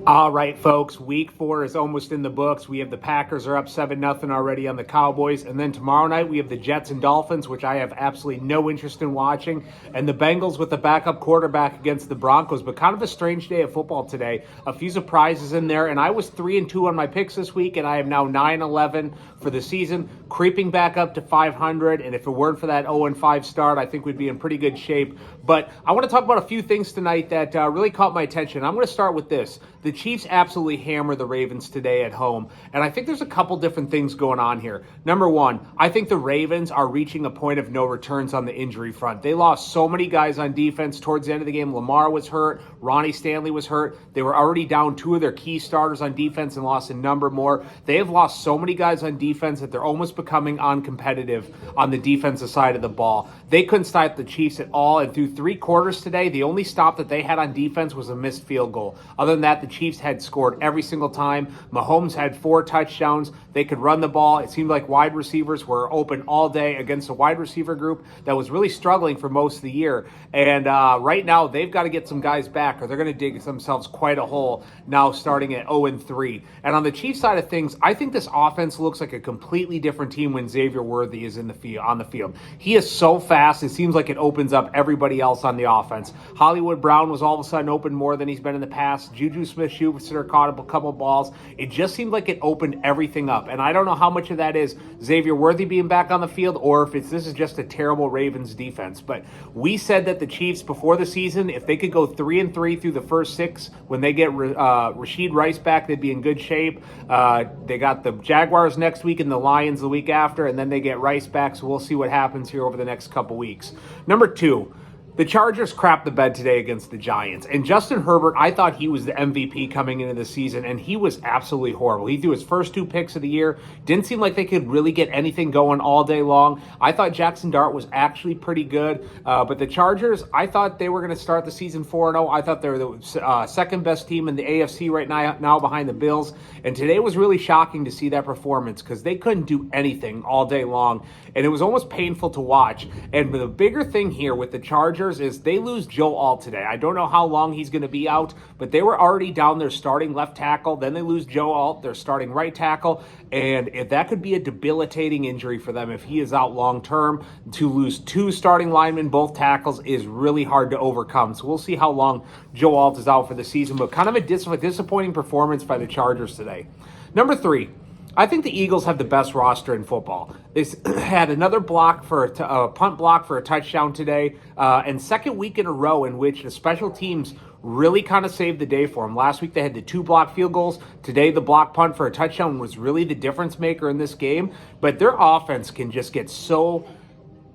All right, folks, week 4 is almost in the books. We have the Packers are up 7-0 already on the Cowboys. And then tomorrow night, we have the Jets and Dolphins, which I have absolutely no interest in watching. And the Bengals with the backup quarterback against the Broncos. But kind of a strange day of football today. A few surprises in there. And I was 3-2 on my picks this week, and I am now 9-11 for the season, creeping back up to 500. And if it weren't for that 0-5 start, I think we'd be in pretty good shape. But I want to talk about a few things tonight that really caught my attention. I'm going to start with this. The Chiefs absolutely hammer the Ravens today at home. And I think there's a couple different things going on here. Number one, I think the Ravens are reaching a point of no returns on the injury front. They lost so many guys on defense towards the end of the game. Lamar was hurt. Ronnie Stanley was hurt. They were already down 2 of their key starters on defense and lost a number more. They have lost so many guys on defense that they're almost becoming uncompetitive on the defensive side of the ball. They couldn't stop the Chiefs at all. And through 3 quarters today, the only stop that they had on defense was a missed field goal. Other than that, the Chiefs had scored every single time. Mahomes had 4 touchdowns. They could run the ball. It seemed like wide receivers were open all day against a wide receiver group that was really struggling for most of the year. And right now, they've got to get some guys back or they're going to dig themselves quite a hole now starting at 0-3. And on the Chiefs side of things, I think this offense looks like a completely different team when Xavier Worthy is on the field. He is so fast. It seems like it opens up everybody else on the offense. Hollywood Brown was all of a sudden open more than he's been in the past. Juju Smith-Schuster caught up a couple balls. It just seemed like it opened everything up. And I don't know how much of that is Xavier Worthy being back on the field or if this is just a terrible Ravens defense. But we said that the Chiefs before the season, if they could go 3-3 through the first 6, when they get Rashid Rice back, they'd be in good shape. They got the Jaguars next week and the Lions the week after, and then they get Rice back. So we'll see what happens here over the next couple weeks. Number 2. The Chargers crapped the bed today against the Giants. And Justin Herbert, I thought he was the MVP coming into the season, and he was absolutely horrible. He threw his first 2 picks of the year. Didn't seem like they could really get anything going all day long. I thought Jackson Dart was actually pretty good. But the Chargers, I thought they were going to start the season 4-0. I thought they were the second best team in the AFC right now behind the Bills. And today was really shocking to see that performance because they couldn't do anything all day long. And it was almost painful to watch. And the bigger thing here with the Chargers is they lose Joe Alt today. I don't know how long he's going to be out, but they were already down their starting left tackle. Then they lose Joe Alt, their starting right tackle. And if that could be a debilitating injury for them if he is out long term. To lose 2 starting linemen, both tackles, is really hard to overcome. So we'll see how long Joe Alt is out for the season, but kind of a disappointing performance by the Chargers today. Number 3. I think the Eagles have the best roster in football. They had another block for a punt block for a touchdown today, and second week in a row in which the special teams really kind of saved the day for them. Last week they had the 2 block field goals. Today the block punt for a touchdown was really the difference maker in this game. But their offense can just get so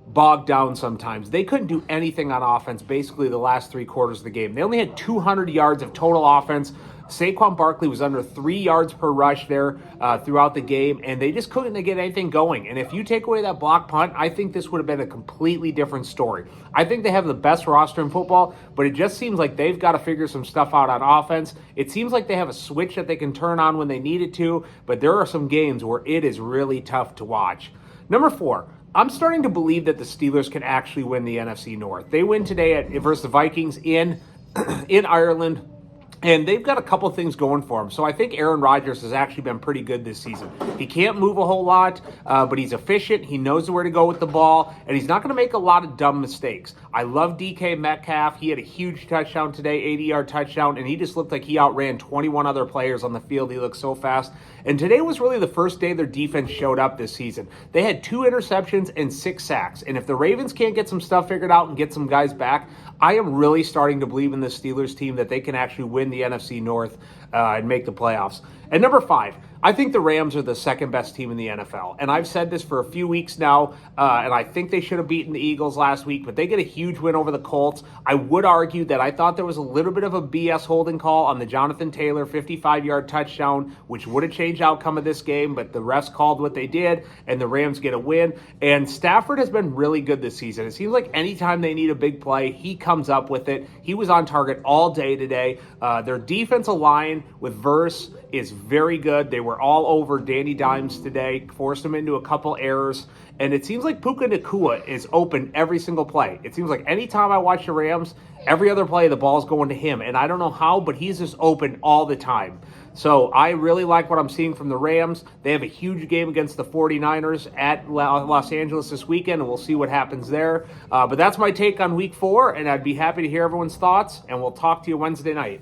bogged down sometimes. They couldn't do anything on offense basically the last 3 quarters of the game. They only had 200 yards of total offense. Saquon Barkley was under 3 yards per rush there throughout the game, and they just couldn't get anything going. And if you take away that block punt, I think this would have been a completely different story. I think they have the best roster in football, but it just seems like they've got to figure some stuff out on offense. It seems like they have a switch that they can turn on when they need it to, but there are some games where it is really tough to watch. Number 4. I'm starting to believe that the Steelers can actually win the NFC North. They win today versus the Vikings in Ireland. And they've got a couple things going for him. So I think Aaron Rodgers has actually been pretty good this season. He can't move a whole lot, but he's efficient. He knows where to go with the ball, and he's not going to make a lot of dumb mistakes. I love DK Metcalf. He had a huge touchdown today, 80-yard touchdown, and he just looked like he outran 21 other players on the field. He looked so fast. And today was really the first day their defense showed up this season. They had 2 interceptions and 6 sacks. And if the Ravens can't get some stuff figured out and get some guys back, I am really starting to believe in the Steelers team that they can actually win the NFC North and make the playoffs. And number 5, I think the Rams are the second best team in the NFL. And I've said this for a few weeks now, and I think they should have beaten the Eagles last week, but they get a huge win over the Colts. I would argue that I thought there was a little bit of a BS holding call on the Jonathan Taylor 55-yard touchdown, which would have changed the outcome of this game, but the refs called what they did, and the Rams get a win. And Stafford has been really good this season. It seems like anytime they need a big play, he comes up with it. He was on target all day today. Their defensive line with Verse is very good. They were were all over Danny Dimes today, forced him into a couple errors. And it seems like Puka Nacua is open every single play. It seems like anytime I watch the Rams, every other play, the ball's going to him. And I don't know how, but he's just open all the time. So I really like what I'm seeing from the Rams. They have a huge game against the 49ers at Los Angeles this weekend, and we'll see what happens there. But that's my take on Week 4, and I'd be happy to hear everyone's thoughts, and we'll talk to you Wednesday night.